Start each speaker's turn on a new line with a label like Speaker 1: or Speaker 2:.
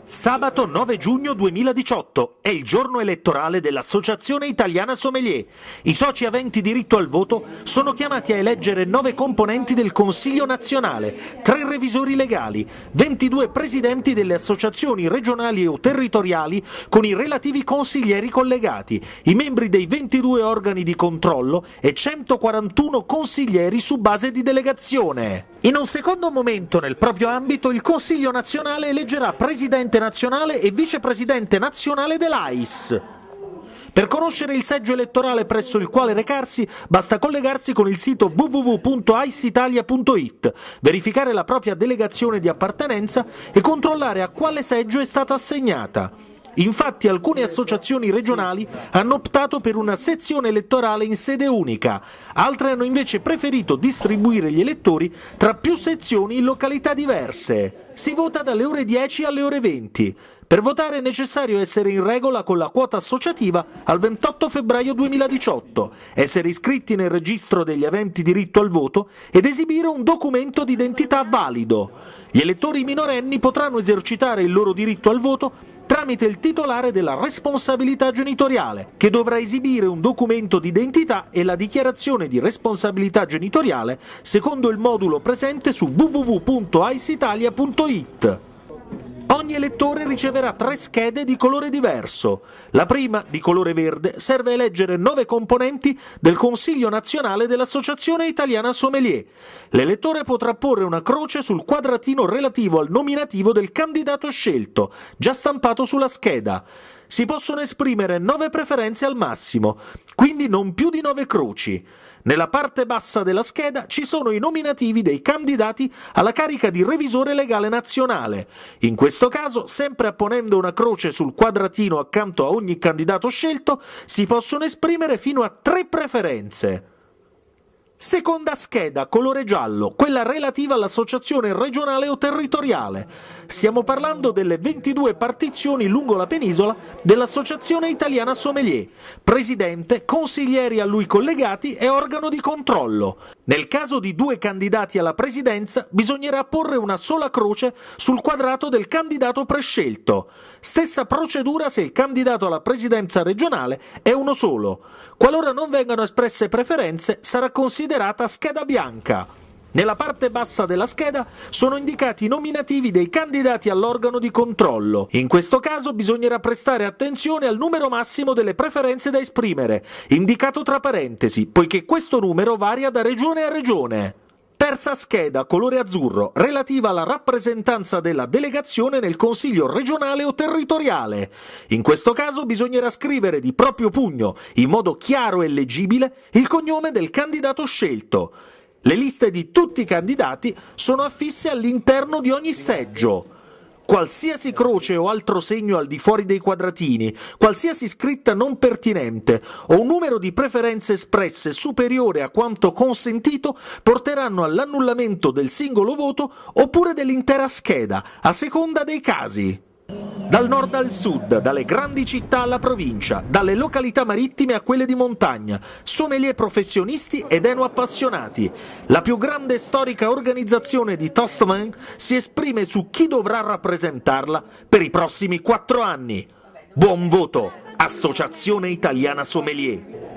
Speaker 1: Sabato 9 giugno 2018 è il giorno elettorale dell'Associazione Italiana Sommelier. I soci aventi diritto al voto sono chiamati a eleggere 9 componenti del Consiglio nazionale, 3 revisori legali, 22 presidenti delle associazioni regionali o territoriali con i relativi consiglieri collegati, i membri dei 22 organi di controllo e 141 consiglieri su base di delegazione. In un secondo momento, nel proprio ambito, il Consiglio nazionale eleggerà presidente nazionale e vicepresidente nazionale dell'AIS. Per conoscere il seggio elettorale presso il quale recarsi, basta collegarsi con il sito www.aisitalia.it, verificare la propria delegazione di appartenenza e controllare a quale seggio è stata assegnata. Infatti alcune associazioni regionali hanno optato per una sezione elettorale in sede unica, altre hanno invece preferito distribuire gli elettori tra più sezioni in località diverse. Si vota dalle ore 10 alle ore 20. Per votare è necessario essere in regola con la quota associativa al 28 febbraio 2018, essere iscritti nel registro degli aventi diritto al voto ed esibire un documento d'identità valido. Gli elettori minorenni potranno esercitare il loro diritto al voto tramite il titolare della responsabilità genitoriale, che dovrà esibire un documento d'identità e la dichiarazione di responsabilità genitoriale secondo il modulo presente su www.aisitalia.it. Ogni elettore riceverà 3 schede di colore diverso. La prima, di colore verde, serve a eleggere 9 componenti del Consiglio nazionale dell'Associazione Italiana Sommelier. L'elettore potrà porre una croce sul quadratino relativo al nominativo del candidato scelto, già stampato sulla scheda. Si possono esprimere 9 preferenze al massimo, quindi non più di 9 croci. Nella parte bassa della scheda ci sono i nominativi dei candidati alla carica di revisore legale nazionale. In questo caso, sempre apponendo una croce sul quadratino accanto a ogni candidato scelto, si possono esprimere fino a 3 preferenze. Seconda scheda, colore giallo, quella relativa all'associazione regionale o territoriale. Stiamo parlando delle 22 partizioni lungo la penisola dell'Associazione Italiana Sommelier, presidente, consiglieri a lui collegati e organo di controllo. Nel caso di 2 candidati alla presidenza bisognerà porre una sola croce sul quadrato del candidato prescelto. Stessa procedura se il candidato alla presidenza regionale è uno solo. Qualora non vengano espresse preferenze, sarà considerata scheda bianca. Nella parte bassa della scheda sono indicati i nominativi dei candidati all'organo di controllo. In questo caso bisognerà prestare attenzione al numero massimo delle preferenze da esprimere, indicato tra parentesi, poiché questo numero varia da regione a regione. Terza scheda, colore azzurro, relativa alla rappresentanza della delegazione nel Consiglio regionale o territoriale. In questo caso bisognerà scrivere di proprio pugno, in modo chiaro e leggibile, il cognome del candidato scelto. Le liste di tutti i candidati sono affisse all'interno di ogni seggio. Qualsiasi croce o altro segno al di fuori dei quadratini, qualsiasi scritta non pertinente o un numero di preferenze espresse superiore a quanto consentito porteranno all'annullamento del singolo voto oppure dell'intera scheda, a seconda dei casi. Dal nord al sud, dalle grandi città alla provincia, dalle località marittime a quelle di montagna, sommelier professionisti ed eno appassionati. La più grande e storica organizzazione di Toastman si esprime su chi dovrà rappresentarla per i prossimi 4 anni. Buon voto, Associazione Italiana Sommelier!